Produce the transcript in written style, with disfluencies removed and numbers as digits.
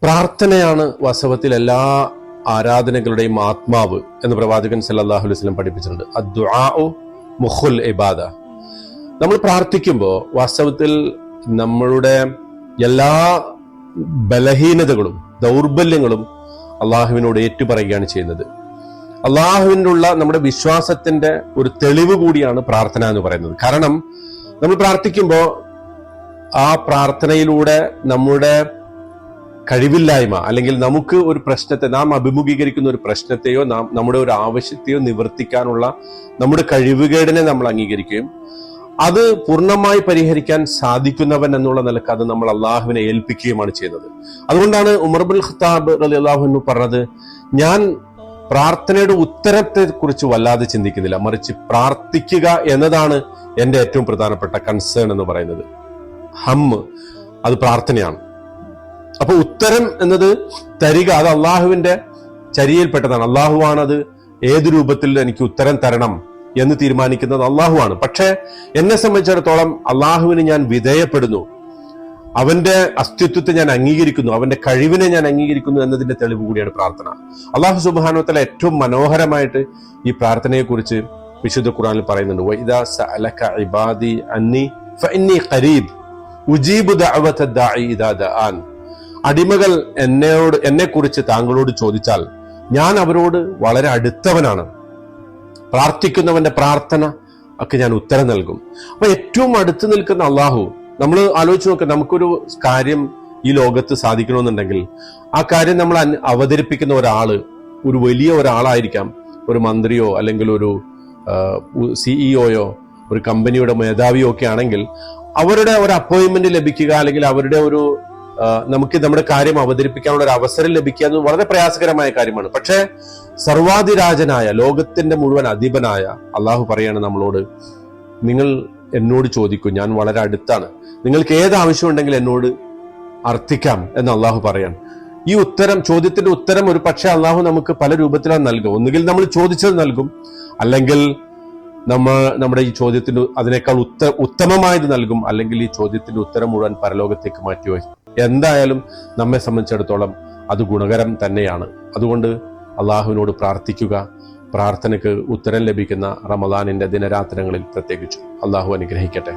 പ്രാർത്ഥനയാണ് വാസ്തവത്തിൽ എല്ലാ ആരാധനകളുടെയും ആത്മാവ് എന്ന് പ്രവാചകൻ സല്ലല്ലാഹു അലൈഹി വസല്ലം പഠിപ്പിച്ചിട്ടുണ്ട്. അദ്ദുആഉ മുഖുൽ ഇബാദ. നമ്മൾ പ്രാർത്ഥിക്കുമ്പോൾ വാസ്തവത്തിൽ നമ്മളുടെ എല്ലാ ബലഹീനതകളും ദൗർബല്യങ്ങളും അള്ളാഹുവിനോട് ഏറ്റുപറയുകയാണ് ചെയ്യുന്നത്. അള്ളാഹുവിനുള്ള നമ്മുടെ വിശ്വാസത്തിന്റെ ഒരു തെളിവ് കൂടിയാണ് പ്രാർത്ഥന എന്ന് പറയുന്നത്. കാരണം നമ്മൾ പ്രാർത്ഥിക്കുമ്പോൾ ആ പ്രാർത്ഥനയിലൂടെ നമ്മുടെ കഴിവില്ലായ്മ അല്ലെങ്കിൽ നമുക്ക് ഒരു പ്രശ്നത്തെ, നാം അഭിമുഖീകരിക്കുന്ന ഒരു പ്രശ്നത്തെയോ നമ്മുടെ ഒരു ആവശ്യത്തെയോ നിവർത്തിക്കാനുള്ള നമ്മുടെ കഴിവുകേടിനെ നമ്മൾ അംഗീകരിക്കുകയും അത് പൂർണ്ണമായി പരിഹരിക്കാൻ സാധിക്കുന്നവൻ എന്നുള്ള നിലക്ക് അത് നമ്മൾ അള്ളാഹുവിനെ ഏൽപ്പിക്കുകയുമാണ് ചെയ്യുന്നത്. അതുകൊണ്ടാണ് ഉമർ ഇബ്നുൽ ഖത്താബ് റളിയല്ലാഹു അൻഹു പറഞ്ഞത്, ഞാൻ പ്രാർത്ഥനയുടെ ഉത്തരത്തെ കുറിച്ച് വല്ലാതെ ചിന്തിക്കുന്നില്ല, മറിച്ച് പ്രാർത്ഥിക്കുക എന്നതാണ് എന്റെ ഏറ്റവും പ്രധാനപ്പെട്ട കൺസേൺ എന്ന് പറയുന്നത്. അത് പ്രാർത്ഥനയാണ്. അപ്പൊ ഉത്തരം എന്നത് തരിക, അത് അള്ളാഹുവിന്റെ ചര്യയിൽപ്പെട്ടതാണ്. അള്ളാഹുവാണത് ഏത് രൂപത്തിൽ എനിക്ക് ഉത്തരം തരണം എന്ന് തീരുമാനിക്കുന്നത് അള്ളാഹുവാണ്. പക്ഷെ എന്നെ സംബന്ധിച്ചിടത്തോളം അള്ളാഹുവിന് ഞാൻ വിധേയപ്പെടുന്നു, അവന്റെ അസ്തിത്വത്തെ ഞാൻ അംഗീകരിക്കുന്നു, അവന്റെ കഴിവിനെ ഞാൻ അംഗീകരിക്കുന്നു എന്നതിന്റെ തെളിവ് കൂടിയാണ് പ്രാർത്ഥന. അള്ളാഹു സുബ്ഹാനഹു വ തആല ഏറ്റവും മനോഹരമായിട്ട് ഈ പ്രാർത്ഥനയെ കുറിച്ച് വിശുദ്ധ ഖുർആനിൽ പറയുന്നുണ്ട്. വഇദാ സഅലക ഇബാദി അന്നി ഫഇന്നി ഖരീബ് ഉജീബു ദഅവത ദാഇ ഇദാ ദആൻ. അടിമകൾ എന്നെ കുറിച്ച് താങ്കളോട് ചോദിച്ചാൽ ഞാൻ അവരോട് വളരെ അടുത്തവനാണ്, പ്രാർത്ഥിക്കുന്നവന്റെ പ്രാർത്ഥന ഒക്കെ ഞാൻ ഉത്തരം നൽകും. അപ്പൊ ഏറ്റവും അടുത്ത് നിൽക്കുന്ന അള്ളാഹു. നമ്മൾ ആലോചിച്ച് നോക്കുക, നമുക്കൊരു കാര്യം ഈ ലോകത്ത് സാധിക്കണമെന്നുണ്ടെങ്കിൽ ആ കാര്യം നമ്മൾ അവതരിപ്പിക്കുന്ന ഒരാള് ഒരു വലിയ ഒരാളായിരിക്കാം, ഒരു മന്ത്രിയോ അല്ലെങ്കിൽ ഒരു സിഇഒയോ ഒരു കമ്പനിയുടെ മേധാവിയോ ഒക്കെ ആണെങ്കിൽ അവരുടെ ഒരു അപ്പോയിന്റ്മെന്റ് ലഭിക്കുക അല്ലെങ്കിൽ അവരുടെ ഒരു നമുക്ക് നമ്മുടെ കാര്യം അവതരിപ്പിക്കാനുള്ള ഒരു അവസരം ലഭിക്കുക എന്നത് വളരെ പ്രയാസകരമായ കാര്യമാണ്. പക്ഷെ സർവാധിരാജനായ ലോകത്തിന്റെ മുഴുവൻ അധിപനായ അള്ളാഹു പറയാണ് നമ്മളോട്, നിങ്ങൾ എന്നോട് ചോദിക്കൂ, ഞാൻ വളരെ അടുത്താണ്, നിങ്ങൾക്ക് ഏത് ആവശ്യമുണ്ടെങ്കിൽ എന്നോട് അർത്ഥിക്കാം എന്ന് അള്ളാഹു പറയാൻ. ഈ ചോദ്യത്തിന്റെ ഉത്തരം ഒരു പക്ഷെ അള്ളാഹു നമുക്ക് പല രൂപത്തിലാണ് നൽകും. ഒന്നുകിൽ നമ്മൾ ചോദിച്ചത് നൽകും, അല്ലെങ്കിൽ നമ്മുടെ ഈ ചോദ്യത്തിന് അതിനേക്കാൾ ഉത്തമമായത് നൽകും, അല്ലെങ്കിൽ ഈ ചോദ്യത്തിന്റെ ഉത്തരം മുഴുവൻ പരലോകത്തേക്ക് മാറ്റിവെക്കും. എന്തായാലും നമ്മെ സംബന്ധിച്ചിടത്തോളം അത് ഗുണകരം തന്നെയാണ്. അതുകൊണ്ട് അള്ളാഹുവിനോട് പ്രാർത്ഥിക്കുക. പ്രാർത്ഥനയ്ക്ക് ഉത്തരം ലഭിക്കുന്ന റമദാനിന്റെ ദിനരാത്രങ്ങളിൽ പ്രത്യേകിച്ചു. അള്ളാഹു അനുഗ്രഹിക്കട്ടെ.